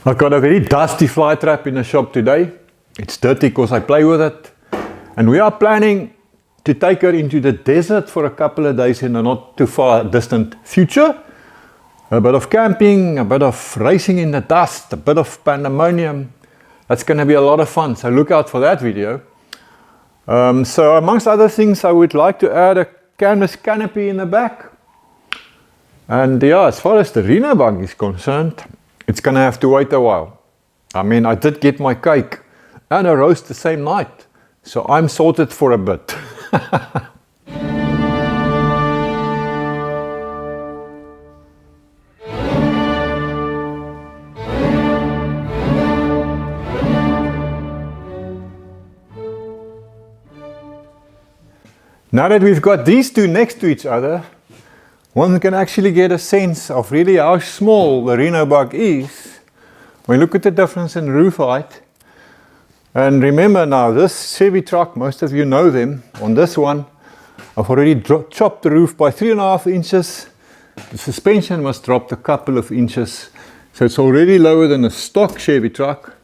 I've got a very dusty Flytrap in the shop today. It's dirty because I play with it. And we are planning to take her into the desert for a couple of days in the not too far distant future. A bit of camping, a bit of racing in the dust, a bit of pandemonium. That's going to be a lot of fun, so look out for that video. So amongst other things, I would like to add a canvas canopy in the back. And yeah, as far as the Rhino bug is concerned, it's going to have to wait a while. I mean, I did get my cake and a roast the same night, so I'm sorted for a bit. Now that we've got these two next to each other, one can actually get a sense of really how small the Rhino bug is when you look at the difference in roof height. And remember now, this Chevy truck, most of you know them. On this one, I've already chopped the roof by 3.5 inches. The suspension was dropped a couple of inches, so it's already lower than a stock Chevy truck.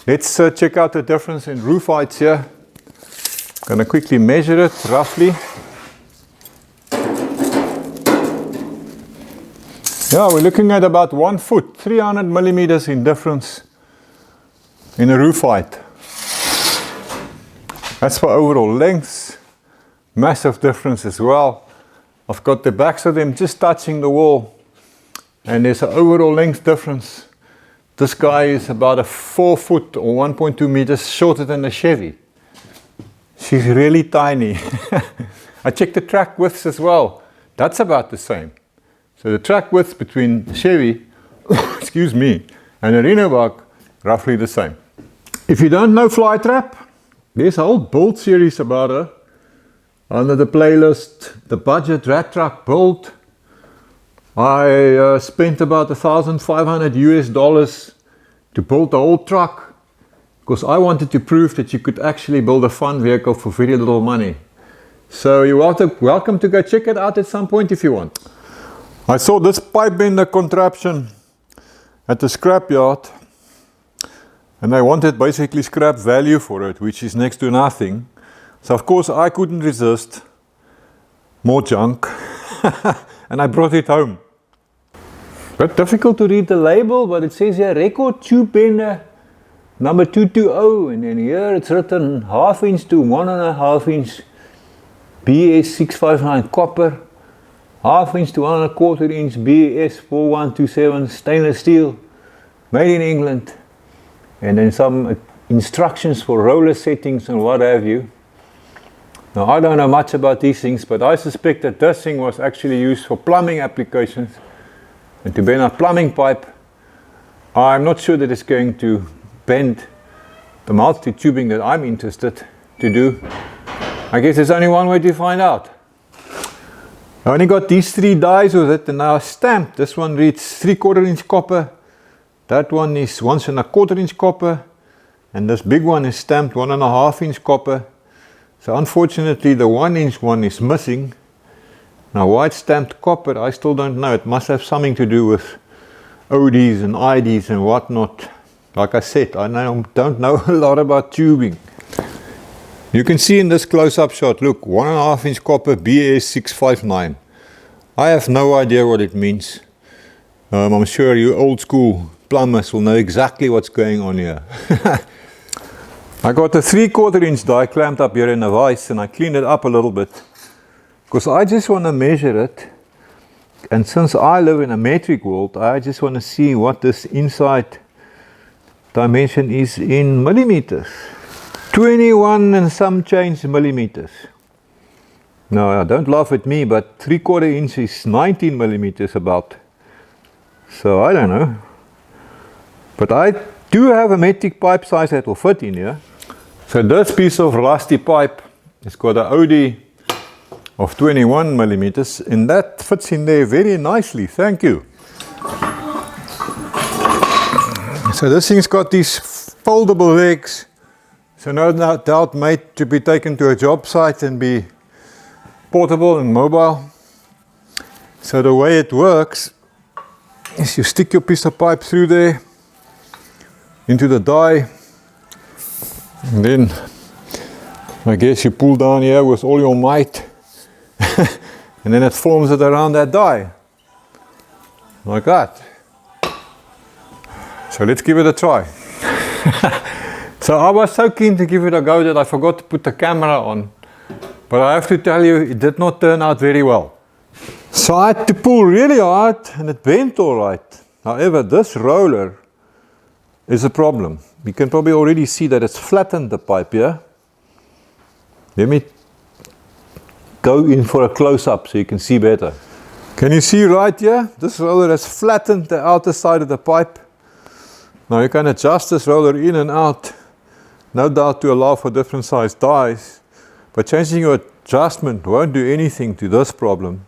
Let's check out the difference in roof heights here. I'm going to quickly measure it roughly. Yeah, we're looking at about 1 foot, 300 millimeters in difference in the roof height. That's for overall lengths. Massive difference as well. I've got the backs of them just touching the wall, and there's an overall length difference. This guy is about a 4 foot or 1.2 meters shorter than the Chevy. She's really tiny. I checked the track widths as well. That's about the same. So the track width between the Chevy, excuse me, and the Rhino bug, roughly the same. If you don't know Flytrap, there's a whole build series about her. Under the playlist, the budget Rat Truck build. I spent about $1,500 to build the whole truck, because I wanted to prove that you could actually build a fun vehicle for very little money. So you're welcome to go check it out at some point if you want. I saw this pipe bender contraption at the scrapyard, and I wanted basically scrap value for it, which is next to nothing. So of course I couldn't resist more junk, and I brought it home. Bit difficult to read the label, but it says here record tube bender number 220, and then here it's written 1/2 inch to 1.5 inch BS 659 copper. 1/2 inch to 1.25 inch BS 4127 stainless steel, made in England, and then some instructions for roller settings and what have you. Now I don't know much about these things, but I suspect that this thing was actually used for plumbing applications, and to bend a plumbing pipe. I'm not sure that it's going to bend the multi-tubing that I'm interested to do. I guess there's only one way to find out. I only got these 3 dies with it, and now stamped. This one reads 3/4 inch copper, that one is 1.25 inch copper, and this big one is stamped 1.5 inch copper. So unfortunately the 1 inch one is missing. Now why it's stamped copper, I still don't know. It must have something to do with ODs and IDs and whatnot. Like I said, I don't know a lot about tubing. You can see in this close-up shot, look, 1.5 inch copper BS 659. I have no idea what it means. I'm sure you old school plumbers will know exactly what's going on here. I got a 3/4 inch die clamped up here in a vise, and I cleaned it up a little bit, because I just want to measure it. And since I live in a metric world, I just want to see what this inside dimension is in millimeters. 21 and some change millimeters. Now, don't laugh at me, but 3/4 inch is 19 millimeters about. So I don't know. But I do have a metric pipe size that will fit in here. So this piece of rusty pipe has got an OD of 21 millimeters, and that fits in there very nicely. Thank you. So this thing's got these foldable legs. So no doubt made to be taken to a job site and be portable and mobile. So the way it works is you stick your piece of pipe through there, into the die, and then I guess you pull down here with all your might, and then it forms it around that die, like that. So let's give it a try. So I was so keen to give it a go that I forgot to put the camera on, but I have to tell you, it did not turn out very well. So I had to pull really hard and it bent all right. However, this roller is a problem. You can probably already see that it's flattened the pipe here. Let me go in for a close-up so you can see better. Can you see right here? This roller has flattened the outer side of the pipe. Now you can adjust this roller in and out, no doubt to allow for different size dies, but changing your adjustment won't do anything to this problem.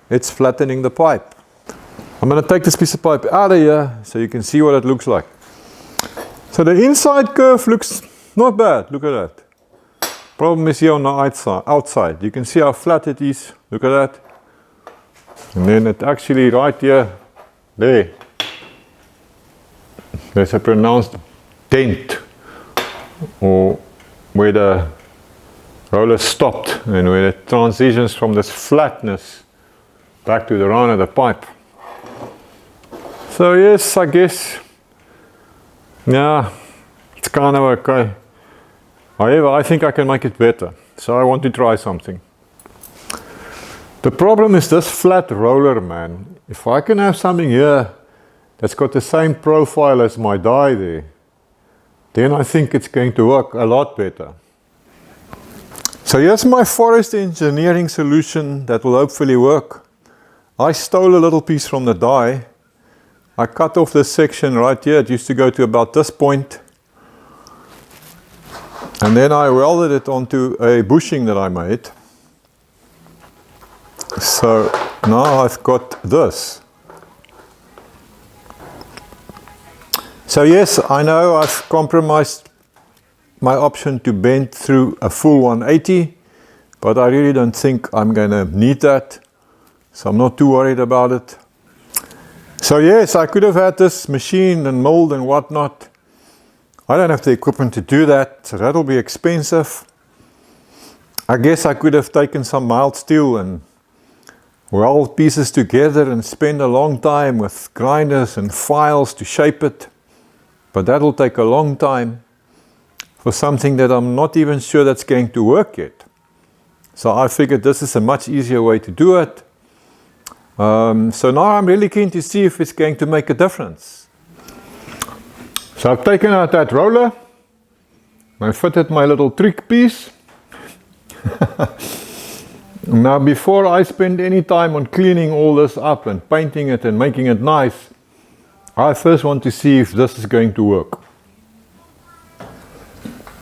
It's flattening the pipe. I'm going to take this piece of pipe out of here so you can see what it looks like. So the inside curve looks not bad, look at that. Problem is here on the outside. You can see how flat it is, look at that. And then it actually right here, there's a pronounced dent, or where the roller stopped and where it transitions from this flatness back to the round of the pipe. So yes, I guess, yeah, it's kind of okay. However, I think I can make it better, so I want to try something. The problem is this flat roller, man. If I can have something here that's got the same profile as my die there, then I think it's going to work a lot better. So here's my forest engineering solution that will hopefully work. I stole a little piece from the die. I cut off this section right here. It used to go to about this point. And then I welded it onto a bushing that I made. So now I've got this. So yes, I know I've compromised my option to bend through a full 180, but I really don't think I'm going to need that. So I'm not too worried about it. So yes, I could have had this machine and mold and whatnot. I don't have the equipment to do that, so that'll be expensive. I guess I could have taken some mild steel and weld pieces together and spend a long time with grinders and files to shape it. But that'll take a long time for something that I'm not even sure that's going to work yet. So I figured this is a much easier way to do it. So now I'm really keen to see if it's going to make a difference. So I've taken out that roller. I fitted my little trick piece. Now before I spend any time on cleaning all this up and painting it and making it nice, I first want to see if this is going to work.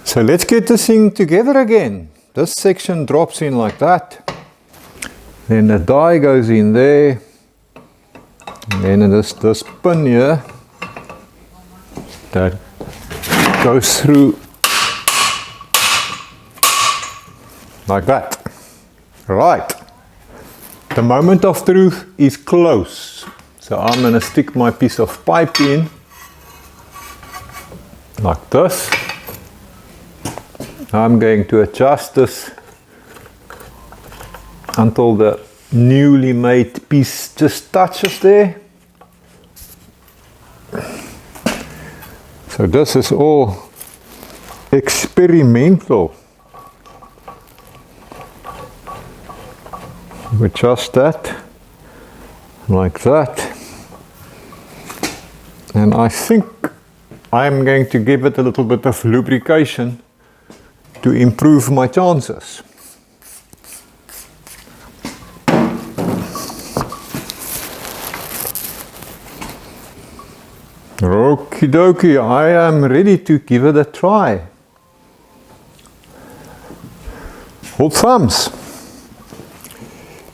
So let's get this thing together again. This section drops in like that. Then the die goes in there. And then there's this pin here that goes through like that. Right. The moment of truth is close. So I'm going to stick my piece of pipe in like this. I'm going to adjust this until the newly made piece just touches there. So this is all experimental. We adjust that like that. And I think I'm going to give it a little bit of lubrication to improve my chances. Okie dokie, I am ready to give it a try. Hold thumbs.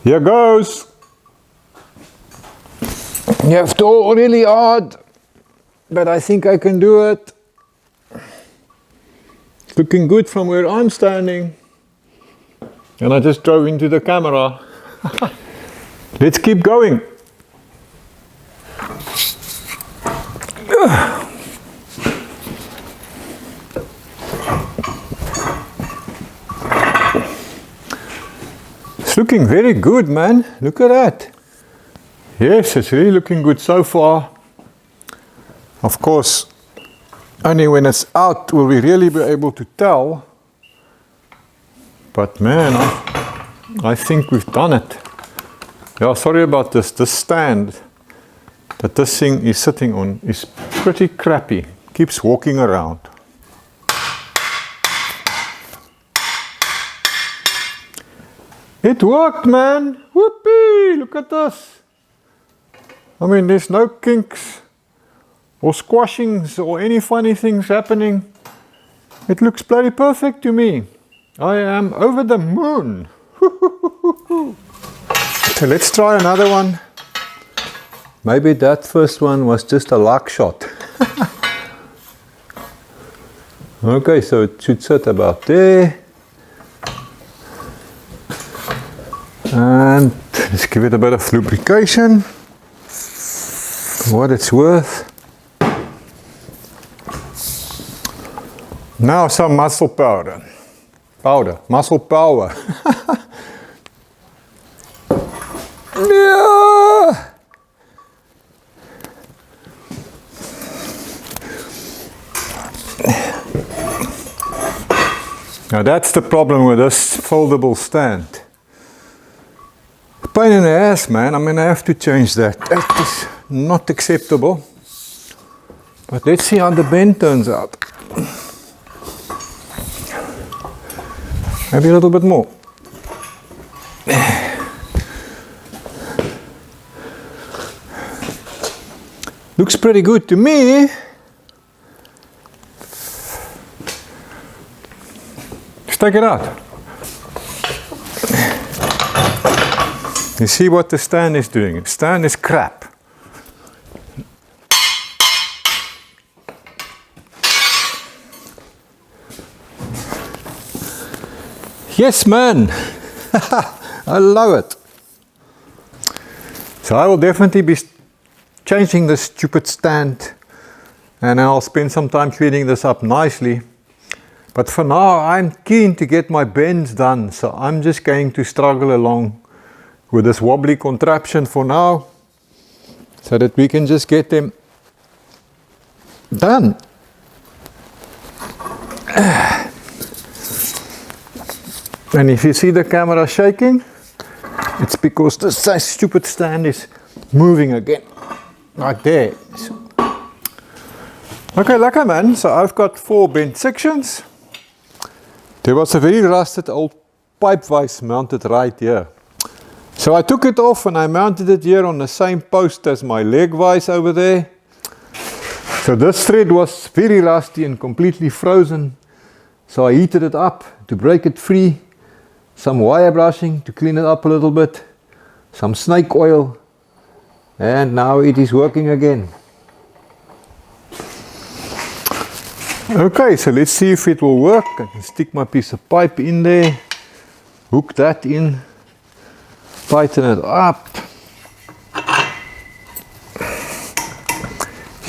Here goes. You have to all really hard, but I think I can do it. It's looking good from where I'm standing. And I just drove into the camera. Let's keep going. It's looking very good, man. Look at that. Yes, it's really looking good so far. Of course, only when it's out will we really be able to tell. But man, I think we've done it. Yeah, sorry about this. This stand that this thing is sitting on is pretty crappy. Keeps walking around. It worked, man. Whoopee! Look at this. I mean, there's no kinks or squashings or any funny things happening. It looks bloody perfect to me. I am over the moon. So let's try another one. Maybe that first one was just a luck shot. Okay, so it should sit about there. And let's give it a bit of lubrication. For what it's worth. Now some muscle powder. Muscle power. Yeah. Now that's the problem with this foldable stand. Pain in the ass, man. I mean, I have to change that. That is not acceptable. But let's see how the bend turns out. Maybe a little bit more. Looks pretty good to me. Let's take it out. You see what the stand is doing? The stand is crap. Yes, man. I love it. So I will definitely be changing this stupid stand, and I'll spend some time cleaning this up nicely. But for now, I'm keen to get my bends done, so I'm just going to struggle along with this wobbly contraption for now, so that we can just get them done. And if you see the camera shaking, it's because this stupid stand is moving again, like there. Okay, lekker man. So I've got 4 bent sections. There was a very rusted old pipe vise mounted right here. So I took it off and I mounted it here on the same post as my leg vise over there. So this thread was very rusty and completely frozen. So I heated it up to break it free. Some wire brushing to clean it up a little bit. Some snake oil. And now it is working again. Okay, so let's see if it will work. I can stick my piece of pipe in there. Hook that in. Tighten it up.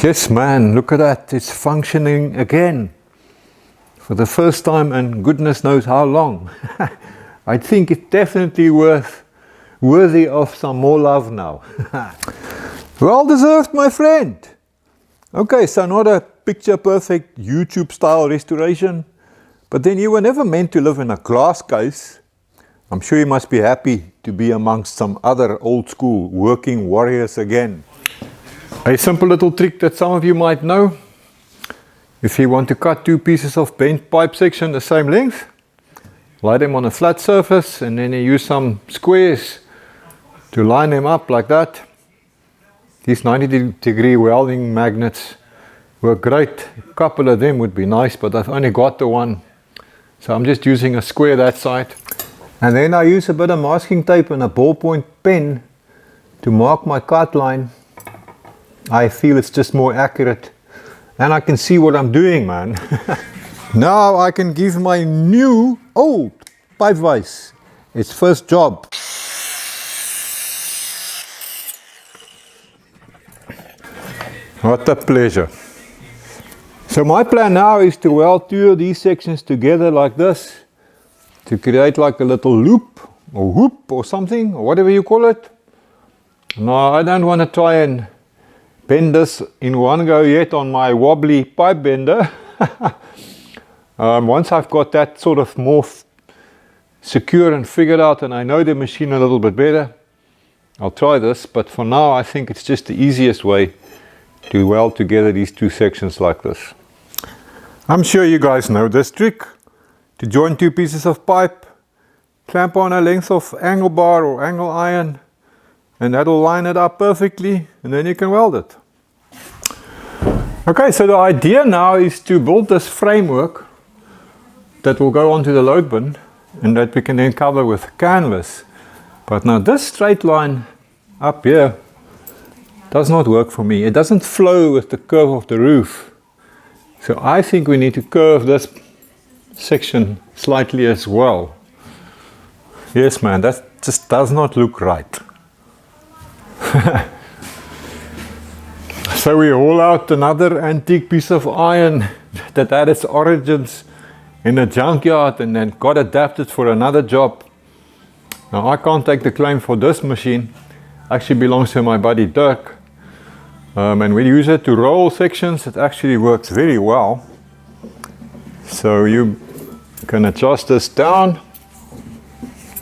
Yes, man, look at that. It's functioning again. For the first time in goodness knows how long. I think it's definitely worthy of some more love now. Well deserved, my friend. Okay, so not a picture perfect YouTube style restoration, but then you were never meant to live in a glass case. I'm sure you must be happy to be amongst some other old school working warriors again. A simple little trick that some of you might know. If you want to cut 2 pieces of bent pipe section the same length, lay them on a flat surface and then you use some squares to line them up like that. These 90-degree welding magnets work great. A couple of them would be nice, but I've only got the one. So I'm just using a square that side. And then I use a bit of masking tape and a ballpoint pen to mark my cut line. I feel it's just more accurate. And I can see what I'm doing, man. Now I can give my new old pipe vise its first job. What a pleasure. So my plan now is to weld 2 of these sections together like this, to create like a little loop or hoop or something, or whatever you call it. No, I don't want to try and bend this in one go yet on my wobbly pipe bender. Once I've got that sort of more secure and figured out, and I know the machine a little bit better, I'll try this. But for now, I think it's just the easiest way to weld together these two sections like this. I'm sure you guys know this trick. To join two pieces of pipe, clamp on a length of angle bar or angle iron, and that'll line it up perfectly, and then you can weld it. Okay, so the idea now is to build this framework that will go onto the load bin, and that we can then cover with canvas. But now this straight line up here does not work for me. It doesn't flow with the curve of the roof. So I think we need to curve this section slightly as well. Yes, man, that just does not look right. So we haul out another antique piece of iron that had its origins in a junkyard and then got adapted for another job. Now I can't take the claim for this machine. It actually belongs to my buddy Dirk. And we use it to roll sections. It actually works very well. So you can adjust this down,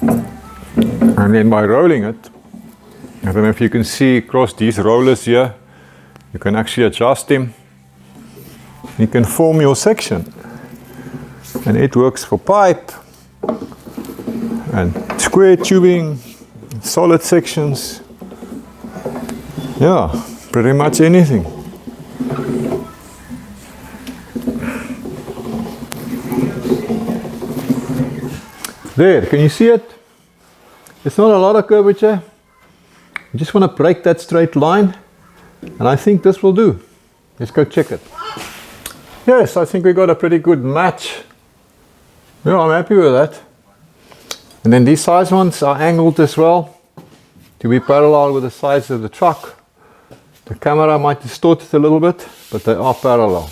and then by rolling it, I don't know if you can see across these rollers here, you can actually adjust them. You can form your section, and it works for pipe and square tubing, solid sections, yeah, pretty much anything. There, can you see it? It's not a lot of curvature. You just want to break that straight line, and I think this will do. Let's go check it. Yes, I think we got a pretty good match. Yeah, I'm happy with that. And then these sides ones are angled as well to be parallel with the sides of the truck. The camera might distort it a little bit, but they are parallel.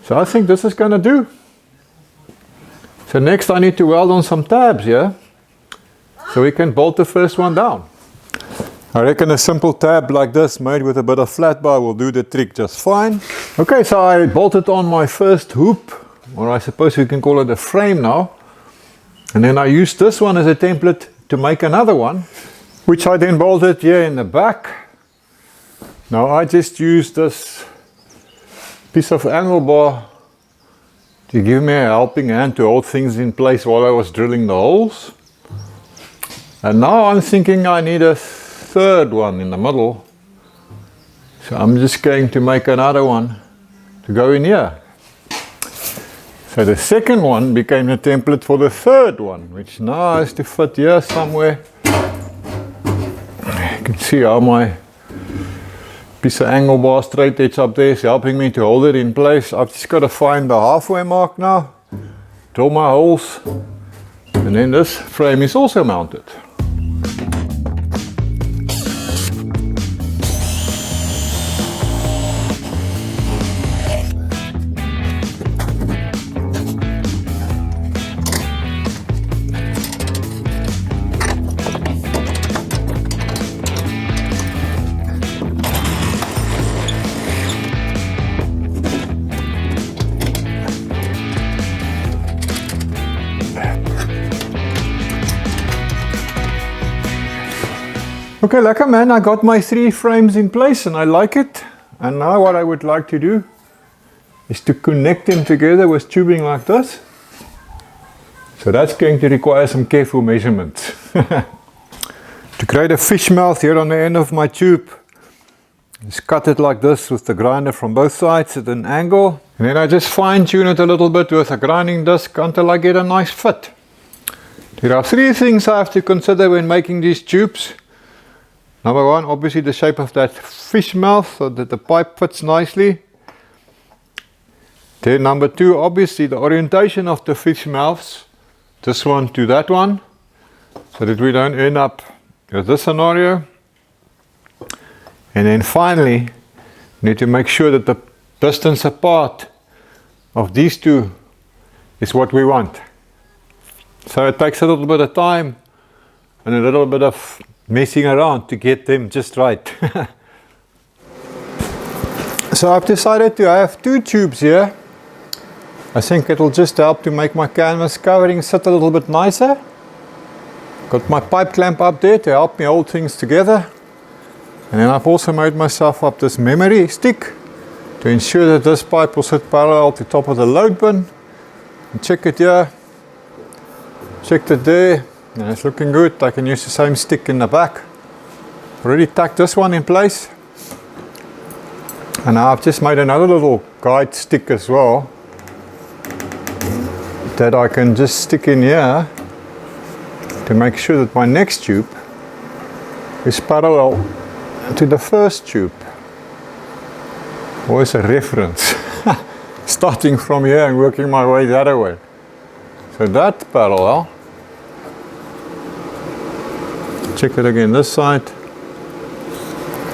So I think this is going to do. So next I need to weld on some tabs here, so we can bolt the first one down. I reckon a simple tab like this made with a bit of flat bar will do the trick just fine. Okay, so I bolted on my first hoop, or I suppose you can call it a frame now. And then I used this one as a template to make another one, which I then bolted here in the back. Now I just used this piece of angle bar to give me a helping hand to hold things in place while I was drilling the holes. And now I'm thinking I need a third one in the middle. So I'm just going to make another one to go in here. So the second one became a template for the third one, which now has to fit here somewhere. You can see how my piece of angle bar straight edge up there is helping me to hold it in place. I've just got to find the halfway mark now, drill my holes, and then this frame is also mounted. Okay, lekker man, I got my 3 frames in place and I like it. And now what I would like to do is to connect them together with tubing like this. So that's going to require some careful measurements. To create a fish mouth here on the end of my tube, just cut it like this with the grinder from both sides at an angle. And then I just fine tune it a little bit with a grinding disc until I get a nice fit. There are 3 things I have to consider when making these tubes. Number 1, obviously the shape of that fish mouth so that the pipe fits nicely. Then number 2, obviously the orientation of the fish mouths, this one to that one, so that we don't end up with this scenario. And then finally, we need to make sure that the distance apart of these two is what we want. So it takes a little bit of time and a little bit of messing around to get them just right. So I've decided to have 2 tubes here. I think it'll just help to make my canvas covering sit a little bit nicer. Got my pipe clamp up there to help me hold things together. And then I've also made myself up this memory stick to ensure that this pipe will sit parallel to the top of the load bin. And check it here. Checked it there. And it's looking good. I can use the same stick in the back. Already tacked this one in place. And now I've just made another little guide stick as well that I can just stick in here to make sure that my next tube is parallel to the first tube. Always a reference. Starting from here and working my way the other way. So that parallel. Check it again this side.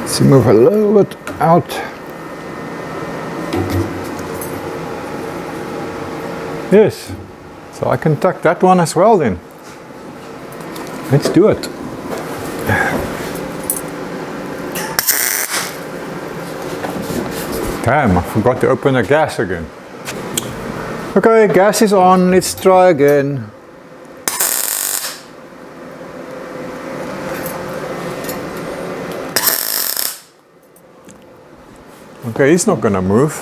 Let's move a little bit out. Yes, so I can tuck that one as well then. Let's do it. Damn, I forgot to open the gas again. Okay, gas is on, let's try again. Okay, it's not gonna move.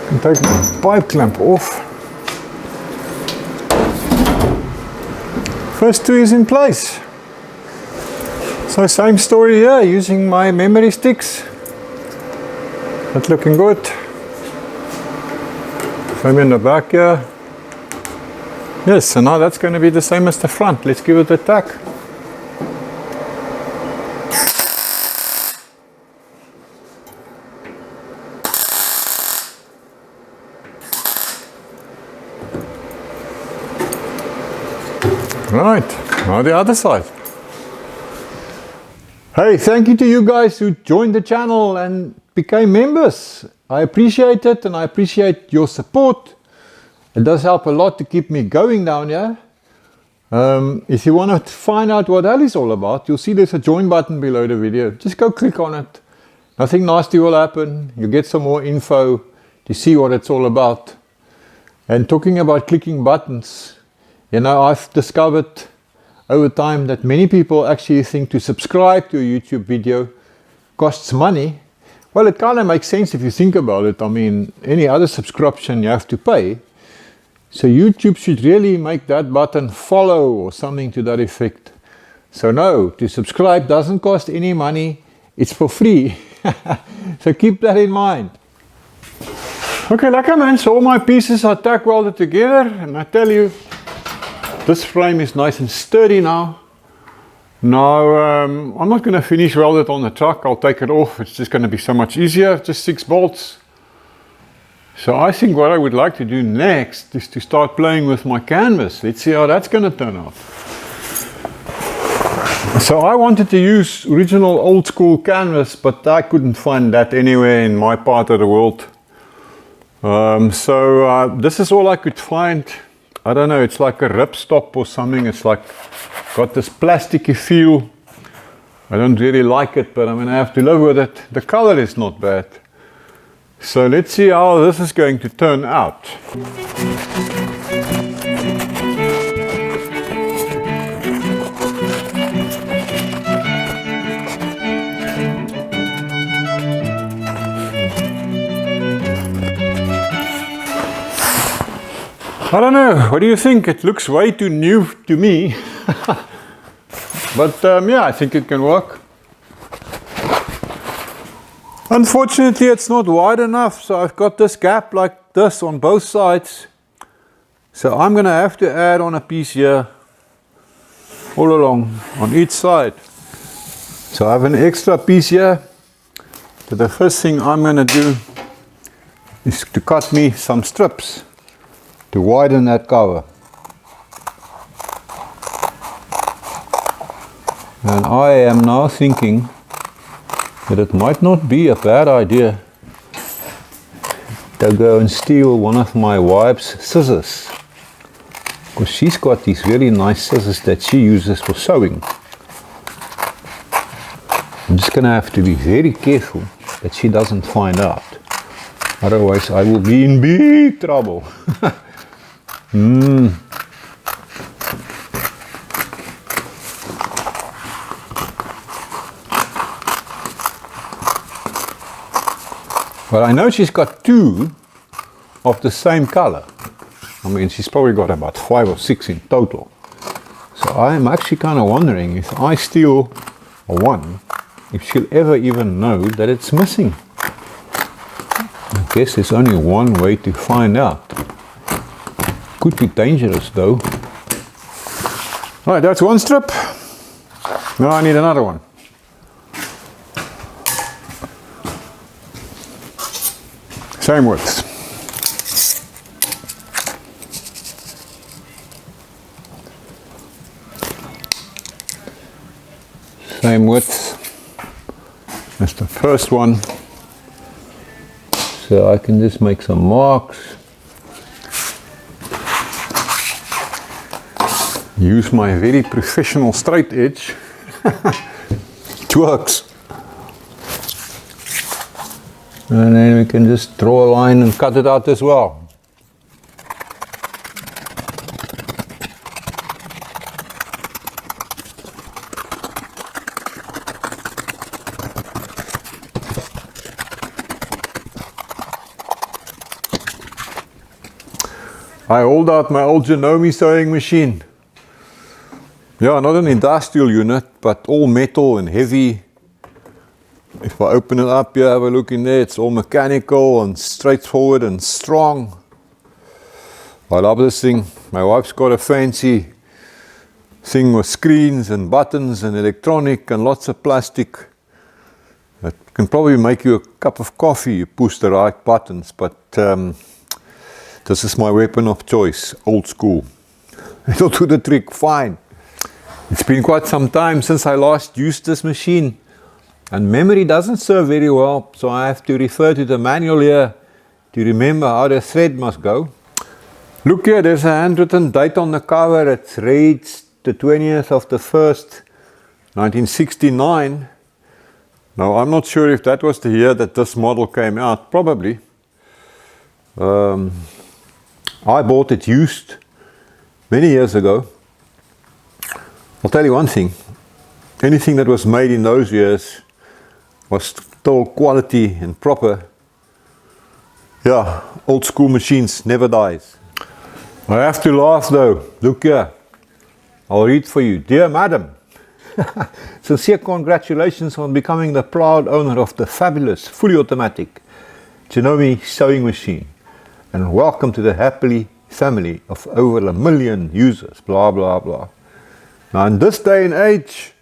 I can take my pipe clamp off. First 2 is in place. So same story here, using my memory sticks. That's looking good. Same in the back here. Yes, so now that's going to be the same as the front. Let's give it a tack. Right, now the other side. Hey, thank you to you guys who joined the channel and became members. I appreciate it and I appreciate your support. It does help a lot to keep me going down here. If you want to find out what that is all about, you'll see there's a join button below the video. Just go click on it. Nothing nasty will happen. You'll get some more info to see what it's all about. And talking about clicking buttons, you know, I've discovered over time that many people actually think to subscribe to a YouTube video costs money. Well, it kind of makes sense if you think about it. I mean, any other subscription you have to pay. So YouTube should really make that button follow or something to that effect. So no, to subscribe doesn't cost any money. It's for free. So keep that in mind. Okay, lekker man. So all my pieces are tack welded together. And I tell you, this frame is nice and sturdy now. Now, I'm not going to finish weld it on the truck. I'll take it off. It's just going to be so much easier. Just 6 bolts. So I think what I would like to do next is to start playing with my canvas. Let's see how that's going to turn out. So I wanted to use original old school canvas, but I couldn't find that anywhere in my part of the world. This is all I could find. I don't know, it's like a ripstop or something. It's like got this plasticky feel. I don't really like it, but I'm going to have to live with it. The color is not bad. So let's see how this is going to turn out. I don't know, what do you think? It looks way too new to me. But yeah, I think it can work. Unfortunately, it's not wide enough, so I've got this gap like this on both sides. So I'm going to have to add on a piece here, all along, on each side. So I have an extra piece here. So the first thing I'm going to do is to cut me some strips to widen that cover. And I am now thinking that it might not be a bad idea to go and steal one of my wife's scissors. because she's got these really nice scissors that she uses for sewing. I'm just going to have to be very careful that she doesn't find out. Otherwise I will be in big trouble. But I know she's got two of the same color. I mean, she's probably got about 5 or 6 in total. So I'm actually kind of wondering if I steal one, if she'll ever even know that it's missing. I guess there's only one way to find out. Could be dangerous though. Alright, that's one strip. Now I need another one. Same width. Same width as the first one. So I can just make some marks. Use my very professional straight edge. It works. And then we can just draw a line and cut it out as well. I hold out my old Canopy sewing machine. Yeah, not an industrial unit, but all metal and heavy. If I open it up, you have a look in there, it's all mechanical and straightforward and strong. I love this thing. My wife's got a fancy thing with screens and buttons and electronic and lots of plastic. It can probably make you a cup of coffee, you push the right buttons, but this is my weapon of choice, old school. It'll do the trick fine. It's been quite some time since I last used this machine. And memory doesn't serve very well, so I have to refer to the manual here to remember how the thread must go. Look here, there's a handwritten date on the cover. It reads the 20th of the 1st, 1969. Now, I'm not sure if that was the year that this model came out, probably. I bought it used many years ago. I'll tell you one thing, anything that was made in those years was still quality and proper. Yeah, old school machines never dies. I have to laugh though. Look here, I'll read for you. Dear Madam, sincere congratulations on becoming the proud owner of the fabulous, fully automatic Canopy sewing machine. And welcome to the happy family of over 1 million users, blah, blah, blah. Now in this day and age,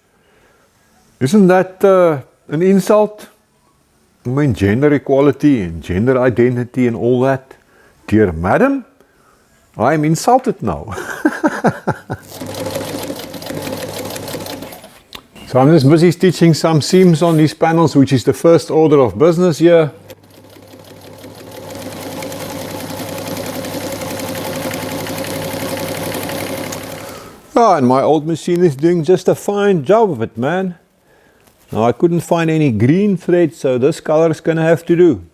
isn't that an insult? I mean, gender equality and gender identity and all that. Dear Madam, I am insulted now. So I'm just busy stitching some seams on these panels, which is the first order of business here. Oh, and my old machine is doing just a fine job of it, man. Now I couldn't find any green thread, so this color is gonna have to do.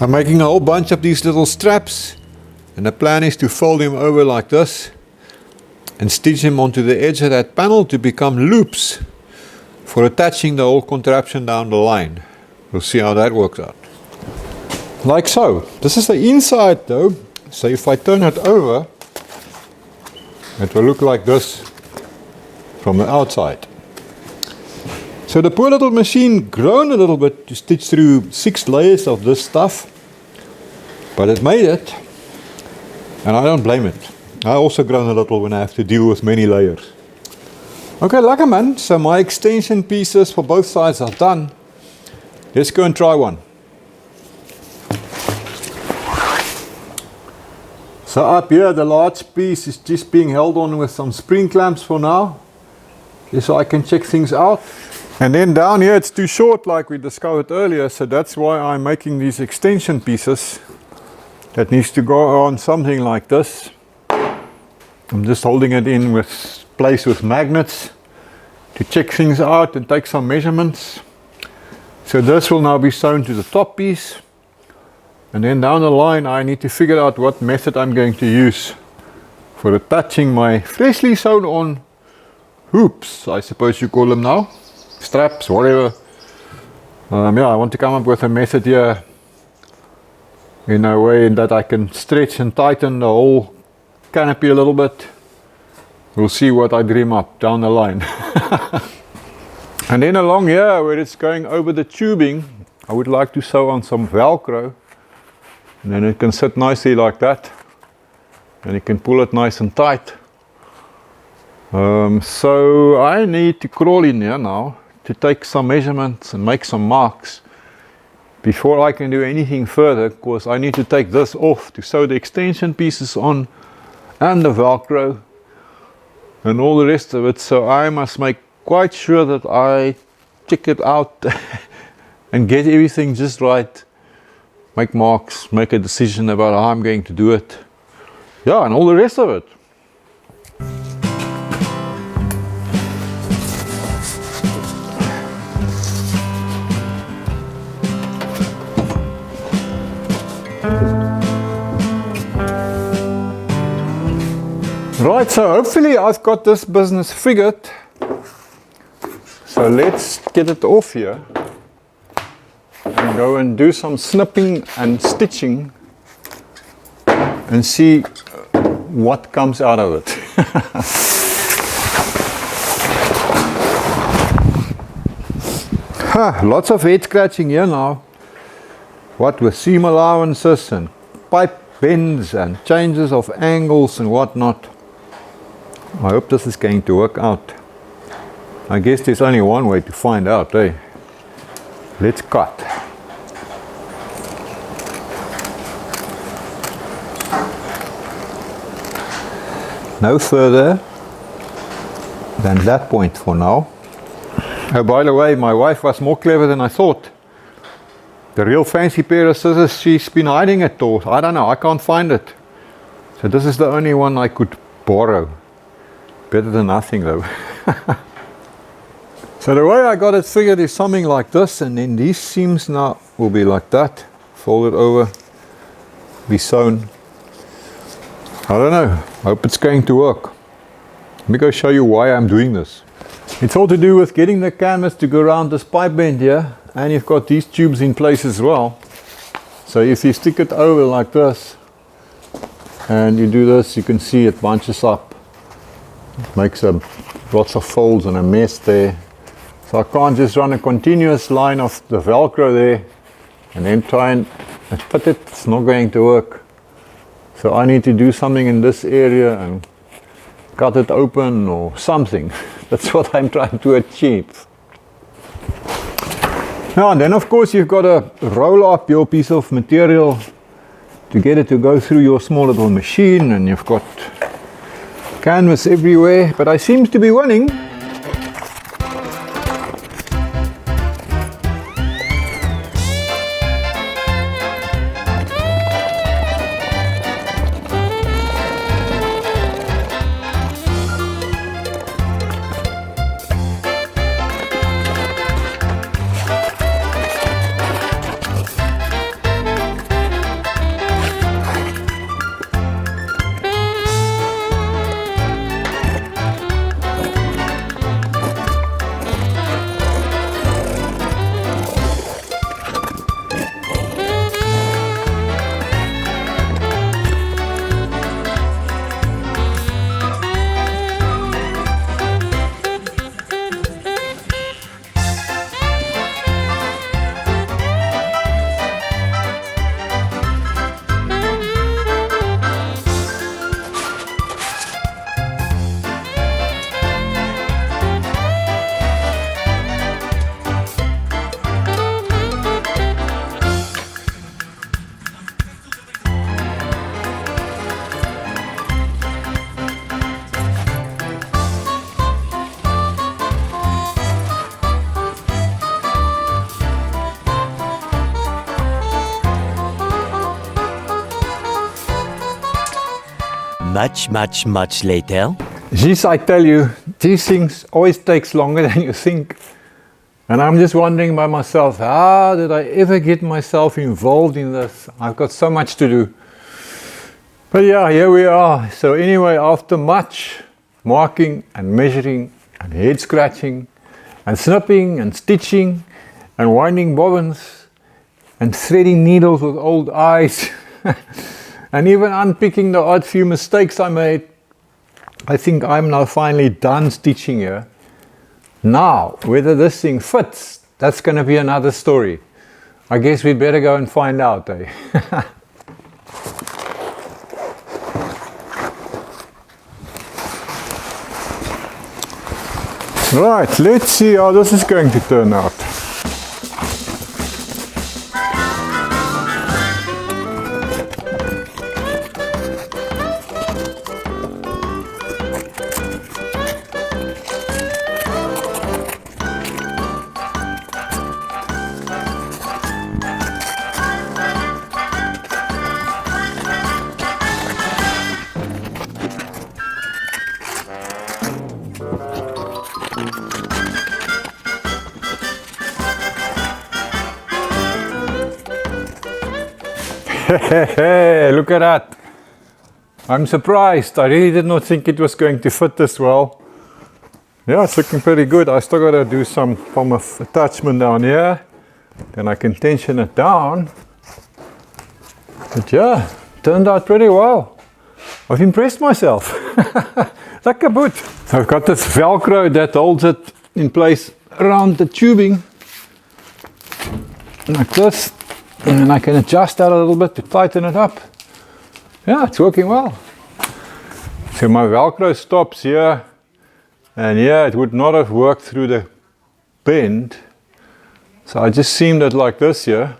I'm making a whole bunch of these little straps, and the plan is to fold them over like this and stitch them onto the edge of that panel to become loops for attaching the whole contraption down the line. We'll see how that works out. Like so. This is the inside though, so if I turn it over, it will look like this from the outside. So the poor little machine groaned a little bit to stitch through 6 layers of this stuff, but it made it, and I don't blame it. I also groan a little when I have to deal with many layers. Okay, lekker man, so my extension pieces for both sides are done. Let's go and try one. So up here the large piece is just being held on with some spring clamps for now, just so I can check things out. And then down here it's too short like we discovered earlier, so that's why I'm making these extension pieces that needs to go on something like this. I'm just holding it in with place with magnets to check things out and take some measurements. So this will now be sewn to the top piece, and then down the line I need to figure out what method I'm going to use for attaching my freshly sewn on hoops, I suppose you call them now. Straps, whatever. Yeah, I want to come up with a method here in a way that I can stretch and tighten the whole canopy a little bit. We'll see what I dream up down the line. And then along here where it's going over the tubing, I would like to sew on some Velcro, and then it can sit nicely like that, and you can pull it nice and tight. So I need to crawl in here now to take some measurements and make some marks before I can do anything further, because I need to take this off to sew the extension pieces on and the Velcro and all the rest of it. So I must make quite sure that I check it out and get everything just right, make marks, make a decision about how I'm going to do it, yeah, and all the rest of it. Right, so hopefully I've got this business figured. So let's get it off here and go and do some snipping and stitching and see what comes out of it. Lots of head scratching here now. What with seam allowances and pipe bends and changes of angles and whatnot. I hope this is going to work out. I guess there's only one way to find out, eh? Let's cut. No further than that point for now. Oh, by the way, my wife was more clever than I thought. The real fancy pair of scissors, she's been hiding it, or I don't know, I can't find it. So this is the only one I could borrow. Better than nothing though. So the way I got it figured is something like this, and then these seams now will be like that, fold it over, be sewn. I don't know, I hope it's going to work. Let me go show you why I'm doing this. It's all to do with getting the canvas to go around this pipe bend here, and you've got these tubes in place as well. So if you stick it over like this and you do this, you can see it bunches up. It makes lots of folds and a mess there. So I can't just run a continuous line of the Velcro there and then try and fit it. It's not going to work. So I need to do something in this area and cut it open or something. That's what I'm trying to achieve. Now and then of course you've got to roll up your piece of material to get it to go through your small little machine, and you've got canvas everywhere, but I seem to be winning. Much later. Geez, I tell you, these things always takes longer than you think. And I'm just wondering by myself, how did I ever get myself involved in this? I've got so much to do. But yeah, here we are. So anyway, after much marking and measuring and head scratching and snipping and stitching and winding bobbins and threading needles with old eyes and even unpicking the odd few mistakes I made, I think I'm now finally done stitching here. Now, whether this thing fits, that's going to be another story. I guess we'd better go and find out, eh? Right, let's see how this is going to turn out. Hey, look at that. I'm surprised. I really did not think it was going to fit this well. Yeah, it's looking pretty good. I still got to do some form of attachment down here. Then I can tension it down. But yeah, turned out pretty well. I've impressed myself. Like a boot. I've got this Velcro that holds it in place around the tubing. Like this. And then I can adjust that a little bit to tighten it up. Yeah, it's working well. So my Velcro stops here. And yeah, it would not have worked through the bend. So I just seamed it like this here.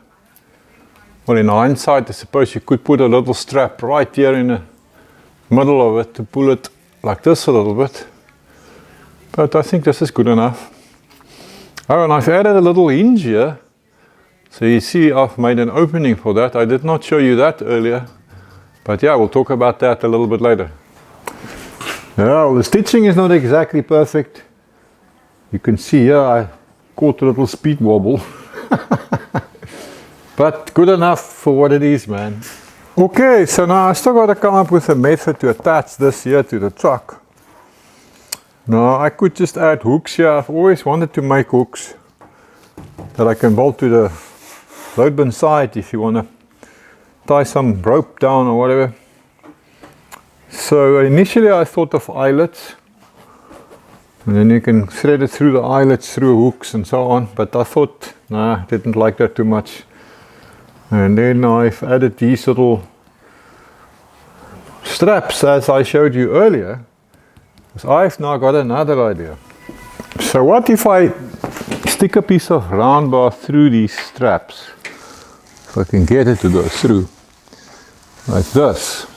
Well, in hindsight, I suppose you could put a little strap right here in the middle of it to pull it like this a little bit. But I think this is good enough. Oh, and I've added a little hinge here. So you see I've made an opening for that. I did not show you that earlier. But yeah, we'll talk about that a little bit later. Yeah, well, the stitching is not exactly perfect. You can see here I caught a little speed wobble. But good enough for what it is, man. Okay, so now I still got to come up with a method to attach this here to the truck. Now I could just add hooks here. I've always wanted to make hooks that I can bolt to the load bin side if you want to tie some rope down or whatever. So initially I thought of eyelets, and then you can thread it through the eyelets through hooks and so on, but I thought, nah, didn't like that too much. And then I've added these little straps as I showed you earlier, because I've now got another idea. So what if I stick a piece of round bar through these straps, if I can get it to go through, like this.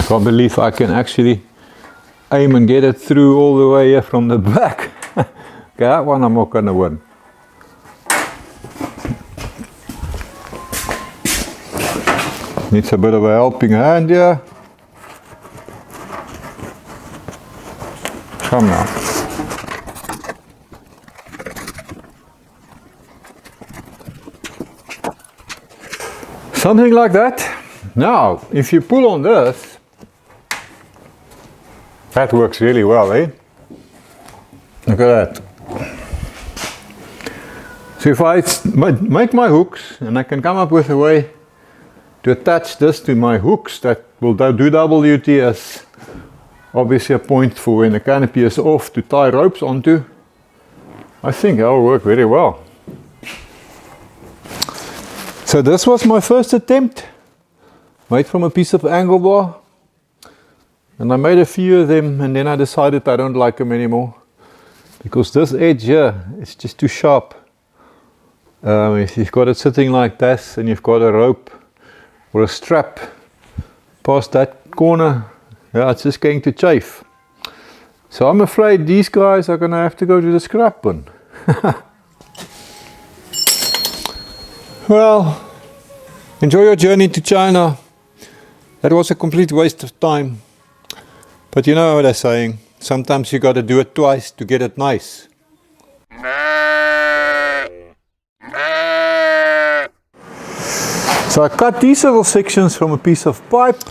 So I believe I can actually aim and get it through all the way here from the back. Okay, that one I'm not gonna win. Needs a bit of a helping hand here. Come now. Something like that. Now, if you pull on this, that works really well, eh? Look at that. So if I make my hooks, and I can come up with a way to attach this to my hooks that will do double duty as obviously a point for when the canopy is off to tie ropes onto, I think that will work very well. So this was my first attempt, made from a piece of angle bar, and I made a few of them, and then I decided I don't like them anymore because this edge here is just too sharp. If you've got it sitting like this and you've got a rope or a strap past that corner, yeah, it's just going to chafe. So I'm afraid these guys are going to have to go to the scrap bin. Well, enjoy your journey to China. That was a complete waste of time. But you know what they're saying, sometimes you got to do it twice to get it nice. So I cut these little sections from a piece of pipe,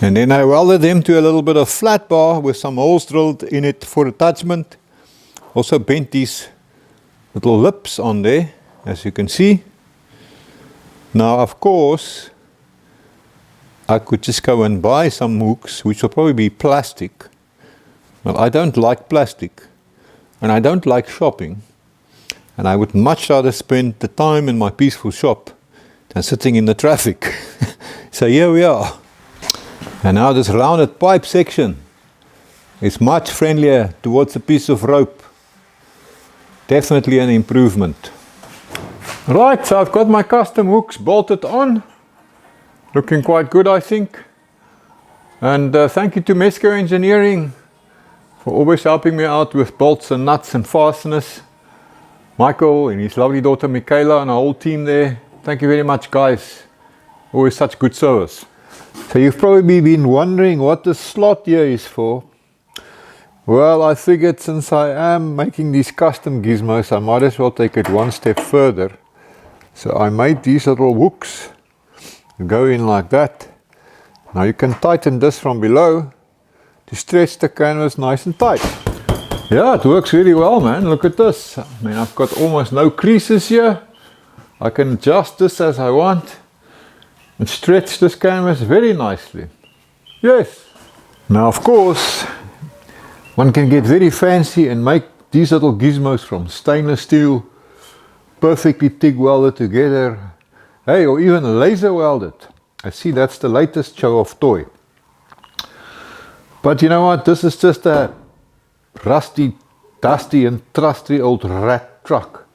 and then I welded them to a little bit of flat bar with some holes drilled in it for attachment. Also bent these little lips on there, as you can see. Now of course I could just go and buy some hooks, which will probably be plastic. Well, I don't like plastic, and I don't like shopping, and I would much rather spend the time in my peaceful shop than sitting in the traffic. So here we are. And now this rounded pipe section is much friendlier towards a piece of rope. Definitely an improvement. Right, so I've got my custom hooks bolted on. Looking quite good, I think. And thank you to Mesco Engineering for always helping me out with bolts and nuts and fasteners. Michael and his lovely daughter Michaela and our whole team there. Thank you very much, guys. Always such good service. So you've probably been wondering what the slot here is for. Well, I figured since I am making these custom gizmos, I might as well take it one step further. So I made these little hooks to go in like that. Now you can tighten this from below to stretch the canvas nice and tight. Yeah, it works really well, man. Look at this. I mean, I've got almost no creases here. I can adjust this as I want and stretch this canvas very nicely. Yes. Now of course, one can get very fancy and make these little gizmos from stainless steel, perfectly TIG welded together. Hey, or even laser welded. I see that's the latest show-off toy. But you know what? This is just a rusty, dusty and trusty old rat truck.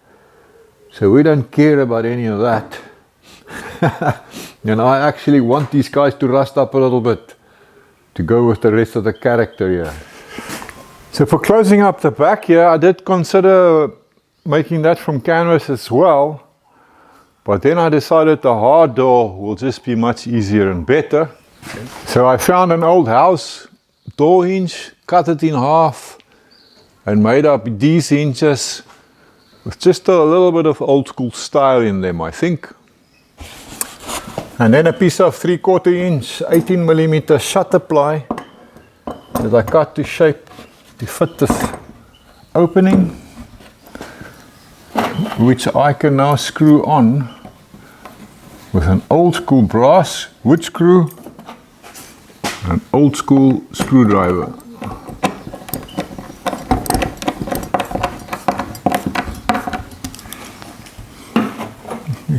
So we don't care about any of that. And I actually want these guys to rust up a little bit to go with the rest of the character here. So for closing up the back here, I did consider making that from canvas as well. But then I decided the hard door will just be much easier and better. So I found an old house door hinge, cut it in half and made up these hinges with just a little bit of old school style in them, I think. And then a piece of 3/4 inch 18mm shutter ply that I cut to shape to fit this opening, which I can now screw on with an old school brass wood screw and an old school screwdriver.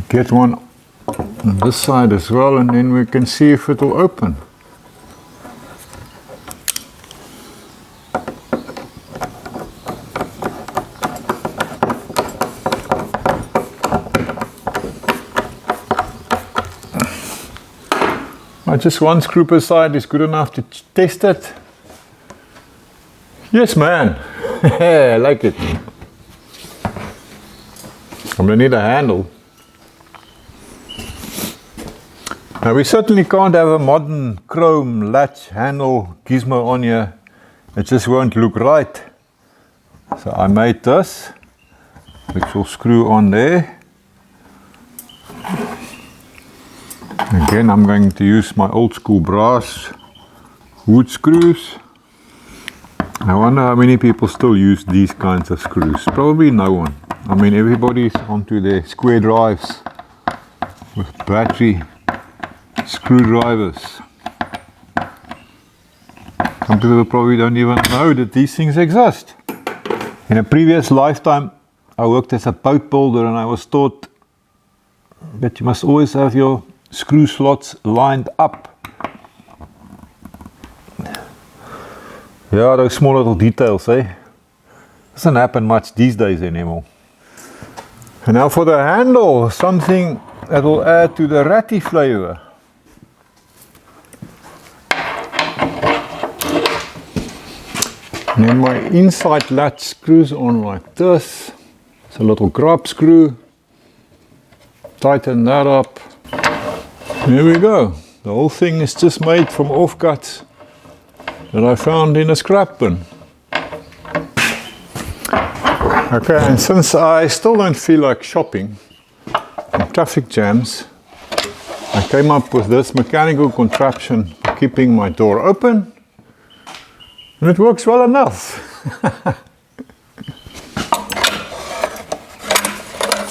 Get one on this side as well, and then we can see if it will open. Just one screw per side is good enough to test it. Yes, man. I like it. I'm gonna need a handle. Now we certainly can't have a modern chrome latch handle gizmo on here. It just won't look right. So I made this, which will screw on there. Again, I'm going to use my old school brass wood screws. I wonder how many people still use these kinds of screws. Probably no one. I mean, everybody's onto their square drives with battery screwdrivers. Some people probably don't even know that these things exist. In a previous lifetime, I worked as a boat builder, and I was taught that you must always have your screw slots lined up. Yeah, those small little details, eh? Doesn't happen much these days anymore. And now for the handle, something that will add to the ratty flavor. And then my inside latch screws on like this. It's a little grub screw. tighten that up. There we go. The whole thing is just made from offcuts that I found in a scrap bin. Okay, and since I still don't feel like shopping in traffic jams, I came up with this mechanical contraption for keeping my door open, and it works well enough.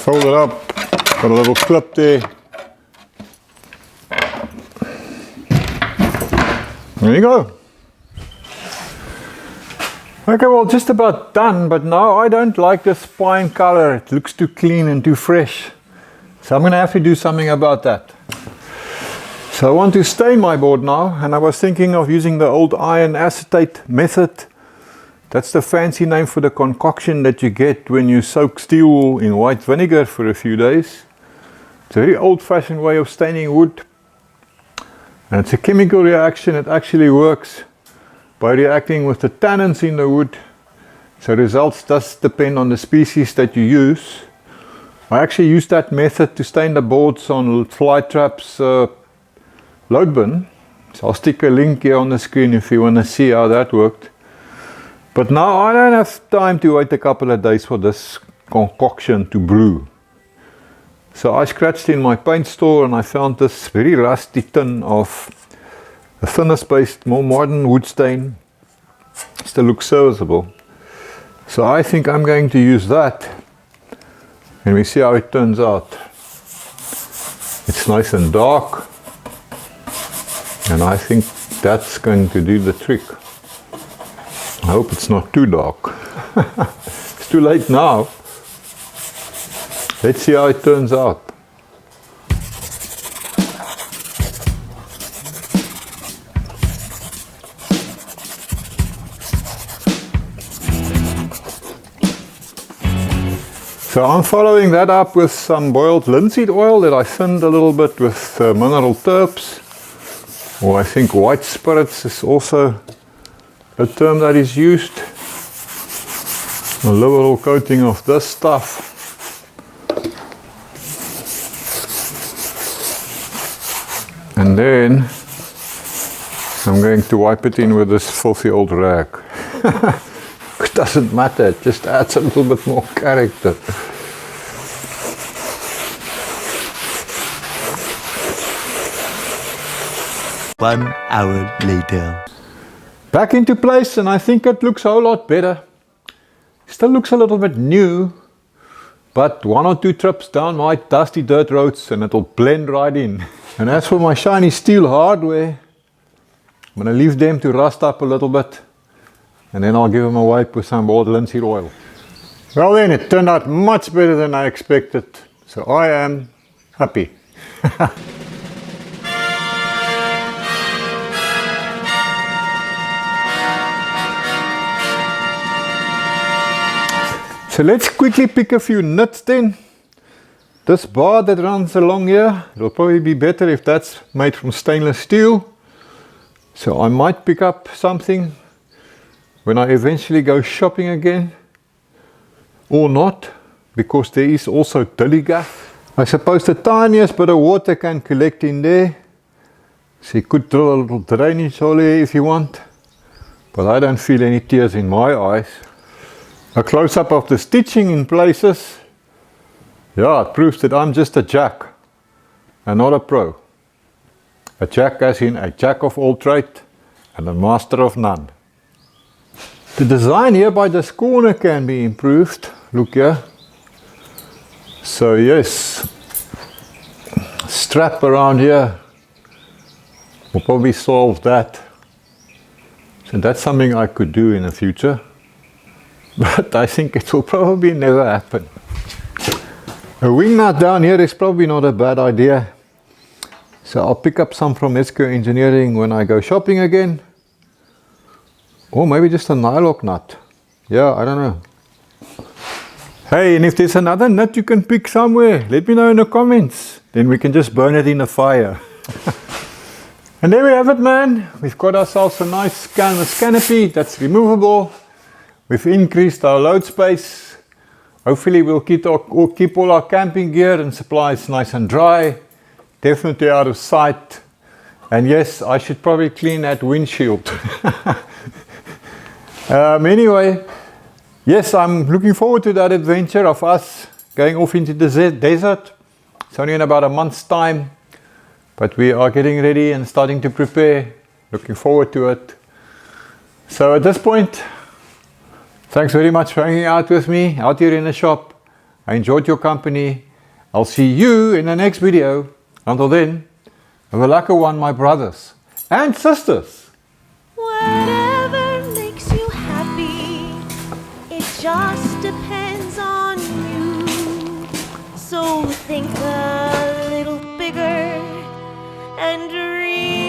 Fold it up, got a little clip there. There you go. Okay, well, just about done, but now I don't like this pine color. It looks too clean and too fresh. So I'm going to have to do something about that. So I want to stain my board now, and I was thinking of using the old iron acetate method. That's the fancy name for the concoction that you get when you soak steel in white vinegar for a few days. It's a very old-fashioned way of staining wood. And it's a chemical reaction. It actually works by reacting with the tannins in the wood. So results does depend on the species that you use. I actually use that method to stain the boards on Flytrap's load bin. So I'll stick a link here on the screen if you want to see how that worked. But now I don't have time to wait a couple of days for this concoction to brew. So I scratched in my paint store and I found this very rusty tin of a thinnest-based, more modern wood stain. Still looks serviceable. So I think I'm going to use that, and we see how it turns out. It's nice and dark, and I think that's going to do the trick. I hope it's not too dark. It's too late now. Let's see how it turns out. So I'm following that up with some boiled linseed oil that I thinned a little bit with mineral terps, or I think white spirits is also a term that is used. A liberal coating of this stuff. And then I'm going to wipe it in with this filthy old rag. It doesn't matter, it just adds a little bit more character. One hour later. Back into place, and I think it looks a whole lot better. Still looks a little bit new, but one or two trips down my dusty dirt roads and it'll blend right in. And as for my shiny steel hardware, I'm going to leave them to rust up a little bit, and then I'll give them a wipe with some boiled linseed oil. Well then, it turned out much better than I expected, so I am happy. So let's quickly pick a few nuts then. This bar that runs along here, it'll probably be better if that's made from stainless steel. So I might pick up something when I eventually go shopping again. Or not, because there is also dilly gaff. I suppose the tiniest bit of water can collect in there. So you could drill a little drainage hole here if you want. But I don't feel any tears in my eyes. A close-up of the stitching in places. Yeah, it proves that I'm just a jack and not a pro. A jack as in a jack of all trade and a master of none. The design here by this corner can be improved. Look here. So yes, strap around here will probably solve that. So that's something I could do in the future. But I think it will probably never happen. A wing nut down here is probably not a bad idea. So I'll pick up some from Esco Engineering when I go shopping again. Or maybe just a nylock nut. Yeah, I don't know. Hey, and if there's another nut you can pick somewhere, let me know in the comments. Then we can just burn it in the fire. And there we have it, man. We've got ourselves a nice canvas canopy that's removable. We've increased our load space. Hopefully we'll keep all our camping gear and supplies nice and dry, definitely out of sight. And yes, I should probably clean that windshield. Anyway, yes, I'm looking forward to that adventure of us going off into the desert. It's only in about a month's time, but we are getting ready and starting to prepare. Looking forward to it. So at this point, thanks very much for hanging out with me out here in the shop. I enjoyed your company. I'll see you in the next video. Until then, have a lucky one, my brothers and sisters. Whatever makes you happy, it just depends on you. So think a little bigger and dream.